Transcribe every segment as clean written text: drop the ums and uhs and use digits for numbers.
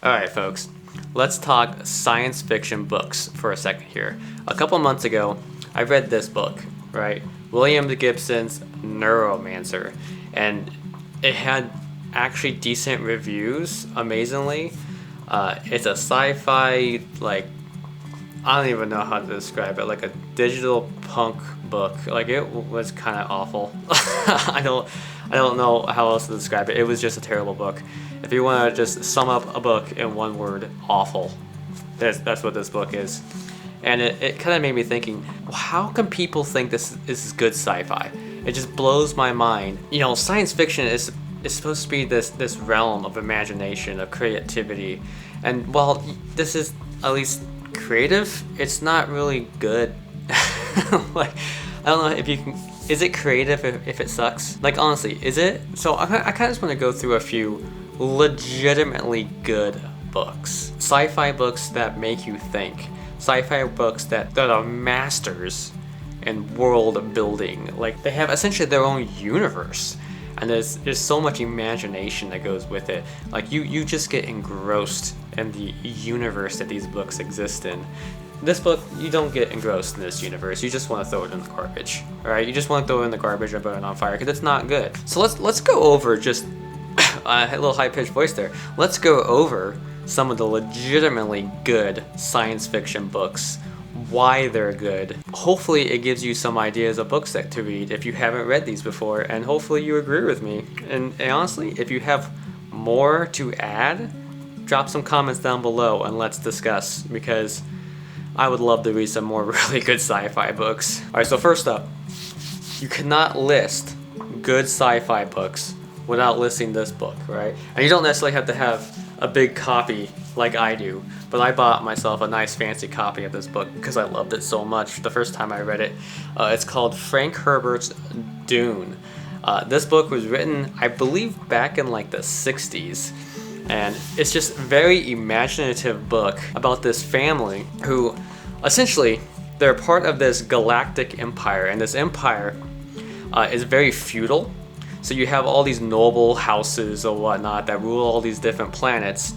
Alright folks, let's talk science fiction books for a second here. A couple months ago, I read this book, right? William Gibson's Neuromancer, and it had actually decent reviews, amazingly. It's a sci-fi, I don't even know how to describe it, like a digital punk book. Like, it was kind of awful. I don't know how else to describe it. It was just a terrible book. If you want to just sum up a book in one word, awful. That's what this book is. And it kind of made me thinking, how can people think this is good sci-fi? It just blows my mind. You know, science fiction is supposed to be this realm of imagination, of creativity. And while this is at least creative, it's not really good. Like, I don't know if you can. Is it creative if it sucks? Like, honestly, is it? So I kind of just want to go through a few legitimately good books. Sci-fi books that make you think. Sci-fi books that are masters in world building. Like, they have essentially their own universe. And there's so much imagination that goes with it. Like, you just get engrossed in the universe that these books exist in. This book, you don't get engrossed in this universe. You just want to throw it in the garbage. Alright? You just want to throw it in the garbage or burn it on fire because it's not good. So let's go over just a little high-pitched voice there. Let's go over some of the legitimately good science fiction books, why they're good. Hopefully it gives you some ideas of books to read if you haven't read these before, and hopefully you agree with me. And honestly, if you have more to add, drop some comments down below and let's discuss, because I would love to read some more really good sci-fi books. Alright, so first up, you cannot list good sci-fi books without listing this book, right? And you don't necessarily have to have a big copy like I do, but I bought myself a nice fancy copy of this book because I loved it so much the first time I read it. It's called Frank Herbert's Dune. This book was written, I believe, back in like the 60s. And it's just a very imaginative book about this family who, essentially, they're part of this galactic empire, and this empire is very feudal. So you have all these noble houses or whatnot that rule all these different planets,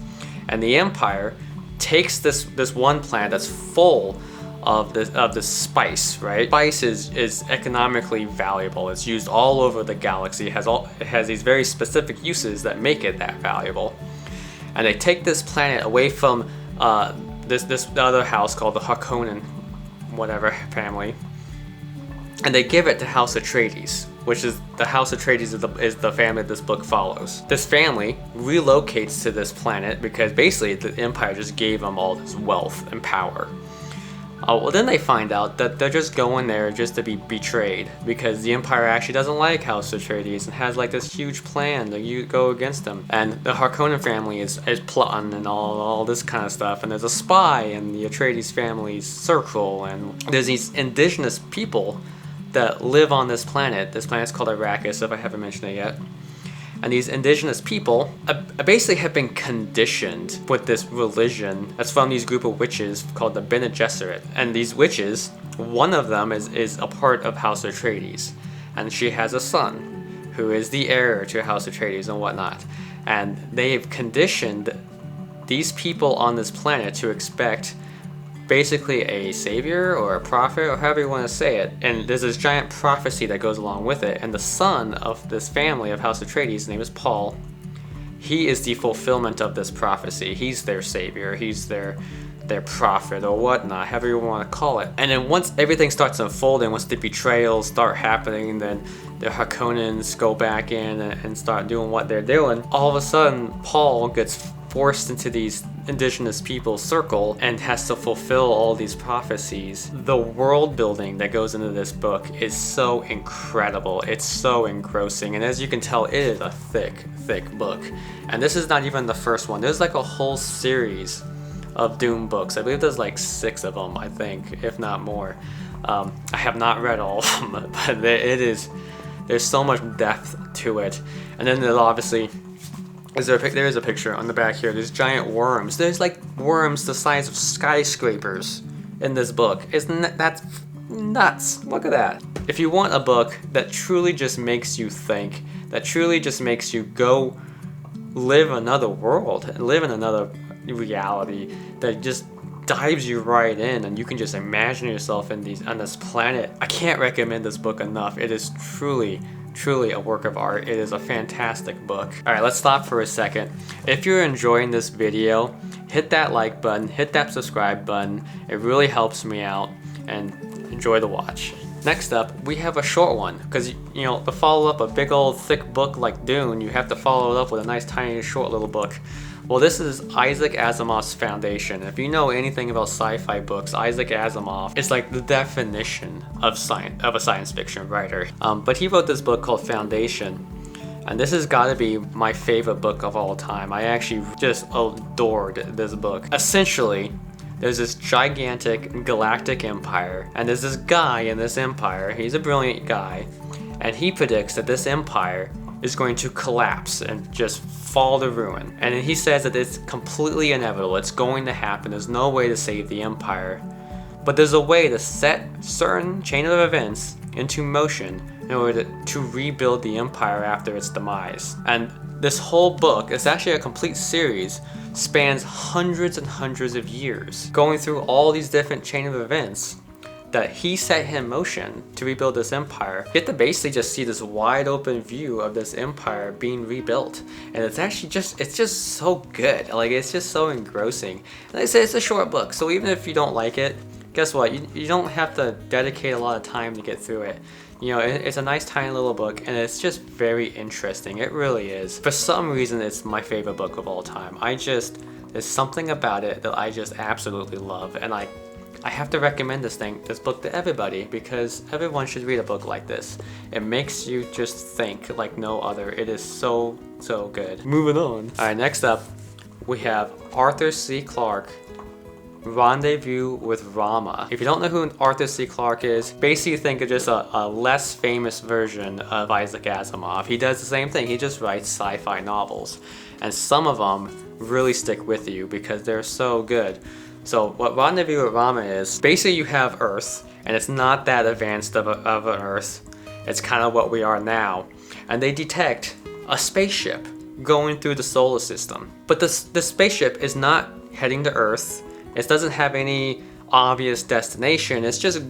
and the empire takes this one planet that's full of this spice, right? Spice is economically valuable. It's used all over the galaxy. It has these very specific uses that make it that valuable. And they take this planet away from this other house called the Harkonnen, whatever family, and they give it to House Atreides, which is the House Atreides is the family this book follows. This family relocates to this planet because basically the Empire just gave them all this wealth and power. Well, then they find out that they're just going there just to be betrayed because the Empire actually doesn't like House Atreides and has like this huge plan to go against them. And the Harkonnen family is plotting and all this kind of stuff. And there's a spy in the Atreides family's circle. And there's these indigenous people that live on this planet. This planet's called Arrakis, if I haven't mentioned it yet. And these indigenous people basically have been conditioned with this religion that's from these group of witches called the Bene Gesserit. And these witches, one of them is a part of House Atreides. And she has a son who is the heir to House Atreides and whatnot. And they've conditioned these people on this planet to expect basically a savior or a prophet or however you want to say it, and there's this giant prophecy that goes along with it, and the son of this family of House Atreides, his name is Paul, he is the fulfillment of this prophecy. He's their savior, he's their prophet or whatnot, however you want to call it. And then once everything starts unfolding, once the betrayals start happening, then the Harkonnens go back in and start doing what they're doing, all of a sudden Paul gets forced into these indigenous people's circle and has to fulfill all these prophecies. The world building that goes into this book is so incredible. It's so engrossing, and as you can tell, it is a thick book. And this is not even the first one. There's like a whole series of Dune books. I believe there's like 6 of them, I think, if not more. I have not read all of them, but there's so much depth to it. And then there's obviously there is a picture on the back here. There's giant worms. There's like worms the size of skyscrapers in this book. That's nuts? Look at that. If you want a book that truly just makes you think, that truly just makes you go live another world and live in another reality that just dives you right in, and you can just imagine yourself on this planet. I can't recommend this book enough. It is truly a work of art. It is a fantastic book. All right, let's stop for a second. If you're enjoying this video, hit that like button, hit that subscribe button. It really helps me out, and enjoy the watch. Next up, we have a short one, because you know, to follow up a big old thick book like Dune, you have to follow it up with a nice tiny short little book. Well, this is Isaac Asimov's Foundation. If you know anything about sci-fi books, Isaac Asimov is like the definition of a science fiction writer. But he wrote this book called Foundation, and this has got to be my favorite book of all time. I actually just adored this book. Essentially, there's this gigantic galactic empire, and there's this guy in this empire. He's a brilliant guy, and he predicts that this empire is going to collapse and just fall to ruin. And he says that it's completely inevitable. It's going to happen. There's no way to save the empire. But there's a way to set certain chain of events into motion in order to rebuild the empire after its demise. And this whole book, it's actually a complete series, spans hundreds and hundreds of years, going through all these different chain of events that he set in motion to rebuild this empire. You get to basically just see this wide open view of this empire being rebuilt. And it's actually it's just so good. Like, it's just so engrossing. And I say it's a short book, so even if you don't like it, guess what? You don't have to dedicate a lot of time to get through it. You know, it's a nice tiny little book, and it's just very interesting. It really is. For some reason, it's my favorite book of all time. There's something about it that I just absolutely love, and I have to recommend this book to everybody, because everyone should read a book like this. It makes you just think like no other. It is so good. Moving on. All right, next up, we have Arthur C. Clarke, Rendezvous with Rama. If you don't know who Arthur C. Clarke is, basically think of just a less famous version of Isaac Asimov. He does the same thing. He just writes sci-fi novels, and some of them really stick with you because they're so good. So what Rendezvous with Rama is, basically you have Earth, and it's not that advanced of an Earth. It's kind of what we are now. And they detect a spaceship going through the solar system. But the spaceship is not heading to Earth. It doesn't have any obvious destination. It's just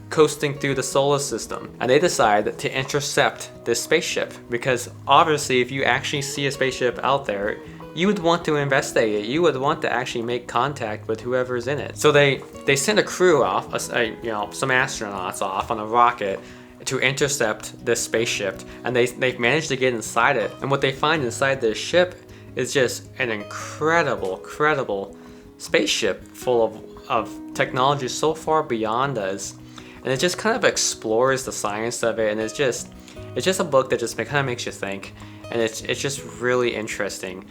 coasting through the solar system. And they decide to intercept this spaceship, because obviously if you actually see a spaceship out there, you would want to investigate it. You would want to actually make contact with whoever's in it. So they send a crew off, some astronauts off on a rocket to intercept this spaceship, and they've managed to get inside it. And what they find inside this ship is just an incredible spaceship full of technology so far beyond us. And it just kind of explores the science of it, and it's just a book that just kind of makes you think, and it's just really interesting.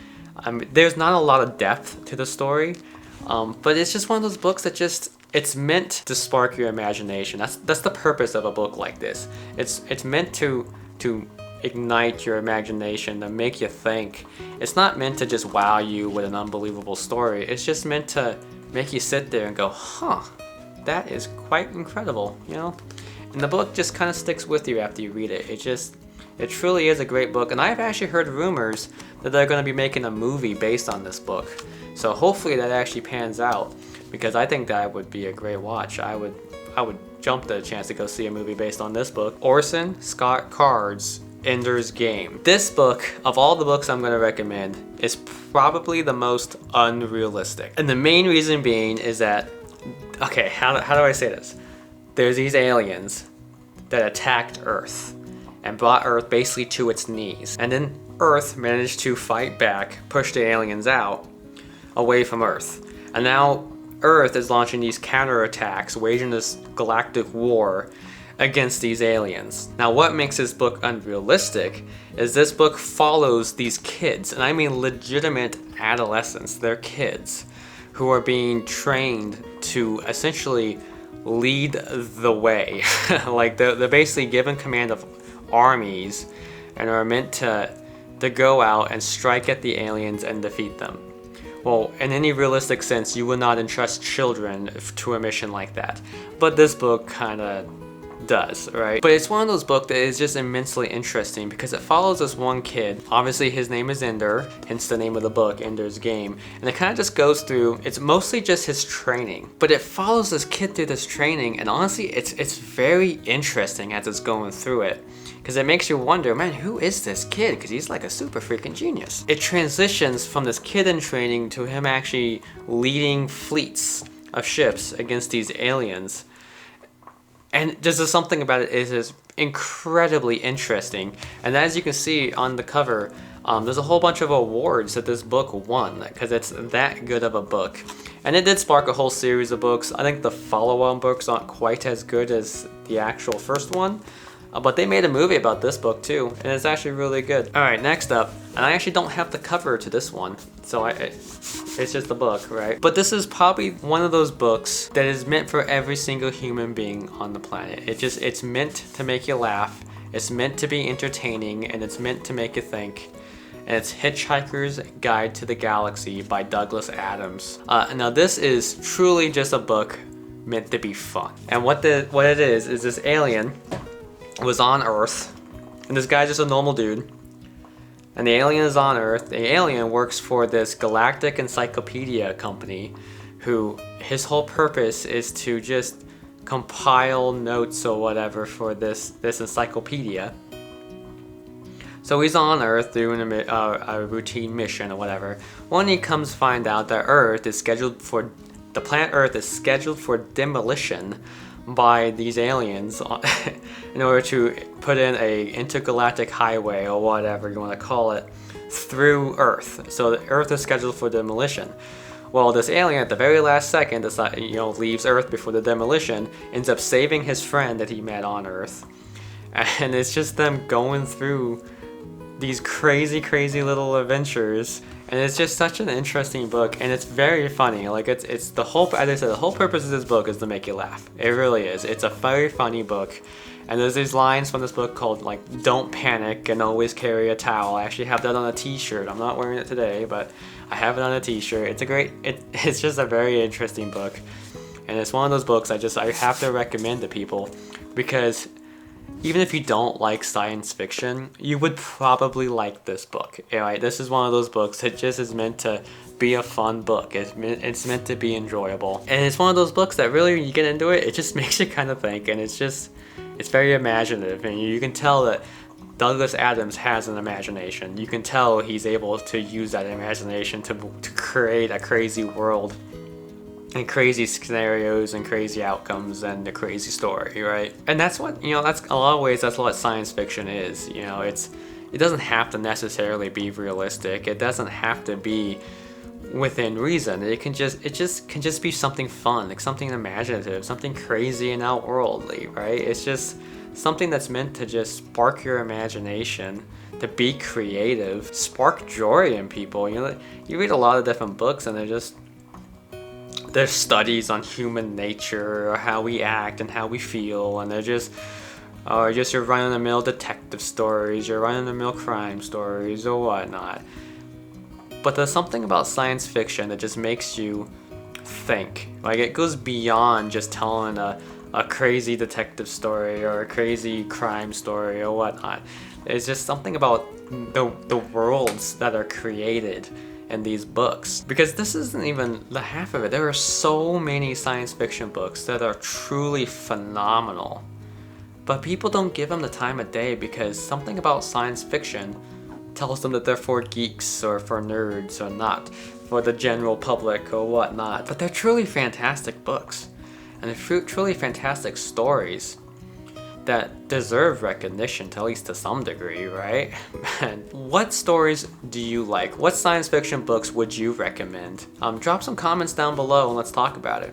There's not a lot of depth to the story, but it's just one of those books that it's meant to spark your imagination. That's the purpose of a book like this. It's meant to ignite your imagination, to make you think. It's not meant to just wow you with an unbelievable story. It's just meant to make you sit there and go, huh, that is quite incredible, you know? And the book just kind of sticks with you after you read it. It truly is a great book, and I've actually heard rumors that they're going to be making a movie based on this book. So hopefully that actually pans out, because I think that would be a great watch. I would jump at the chance to go see a movie based on this book. Orson Scott Card's Ender's Game. This book, of all the books I'm going to recommend, is probably the most unrealistic. And the main reason being is that, okay, how do I say this? There's these aliens that attacked Earth and brought Earth basically to its knees. And then Earth managed to fight back, push the aliens out, away from Earth. And now Earth is launching these counterattacks, waging this galactic war against these aliens. Now, what makes this book unrealistic is this book follows these kids, and I mean legitimate adolescents, they're kids, who are being trained to essentially lead the way. Like they're basically given command of armies and are meant to go out and strike at the aliens and defeat them. Well, in any realistic sense, you would not entrust children to a mission like that. But this book kind of does, right? But it's one of those books that is just immensely interesting because it follows this one kid. Obviously his name is Ender, hence the name of the book, Ender's Game. And it kind of just goes through, it's mostly just his training, but it follows this kid through this training, and honestly it's very interesting as it's going through it. Because it makes you wonder, man, who is this kid? Because he's like a super freaking genius. It transitions from this kid in training to him actually leading fleets of ships against these aliens. And just something about it is incredibly interesting. And as you can see on the cover, there's a whole bunch of awards that this book won because it's that good of a book. And it did spark a whole series of books. I think the follow-on books aren't quite as good as the actual first one. But they made a movie about this book too, and it's actually really good. Alright, next up, and I actually don't have the cover to this one, so it's just the book, right? But this is probably one of those books that is meant for every single human being on the planet. It's meant to make you laugh, it's meant to be entertaining, and it's meant to make you think. And it's Hitchhiker's Guide to the Galaxy by Douglas Adams. Now this is truly just a book meant to be fun. And what it is this alien was on Earth, and this guy's just a normal dude, and the alien is on Earth. The alien works for this galactic encyclopedia company, who his whole purpose is to just compile notes or whatever for this encyclopedia. So he's on Earth doing a routine mission or whatever. When he comes to find out that the planet Earth is scheduled for demolition by these aliens in order to put in a intergalactic highway or whatever you want to call it through Earth. So the Earth is scheduled for demolition. Well, this alien at the very last second leaves Earth before the demolition, ends up saving his friend that he met on Earth. And it's just them going through these crazy little adventures. And it's just such an interesting book, and it's very funny. Like it's the whole, as I said, the whole purpose of this book is to make you laugh. It really is. It's a very funny book, and there's these lines from this book called like "Don't panic and always carry a towel." I actually have that on a T-shirt. I'm not wearing it today, but I have it on a T-shirt. It's just a very interesting book, and it's one of those books I have to recommend to people because even if you don't like science fiction, you would probably like this book. Right? This is one of those books that just is meant to be a fun book. It's meant to be enjoyable. And it's one of those books that really, when you get into it, it just makes you kind of think. And it's very imaginative. And you can tell that Douglas Adams has an imagination. You can tell he's able to use that imagination to create a crazy world and crazy scenarios and crazy outcomes and a crazy story, right? And that's what, that's a lot of ways that's what science fiction is. It doesn't have to necessarily be realistic. It doesn't have to be within reason. It can just be something fun, like something imaginative, something crazy and outworldly, right? It's just something that's meant to just spark your imagination, to be creative, spark joy in people. You read a lot of different books and there's studies on human nature, or how we act and how we feel, and they're just your run-of-the-mill detective stories, your run-of-the-mill crime stories, or whatnot. But there's something about science fiction that just makes you think. Like, it goes beyond just telling a crazy detective story or a crazy crime story or whatnot. There's just something about the worlds that are created in these books, because this isn't even the half of it. There are so many science fiction books that are truly phenomenal, but people don't give them the time of day because something about science fiction tells them that they're for geeks or for nerds or not for the general public or whatnot. But they're truly fantastic books, and they're truly fantastic stories that deserve recognition, to at least to some degree, right? And what stories do you like? What science fiction books would you recommend? Drop some comments down below and let's talk about it.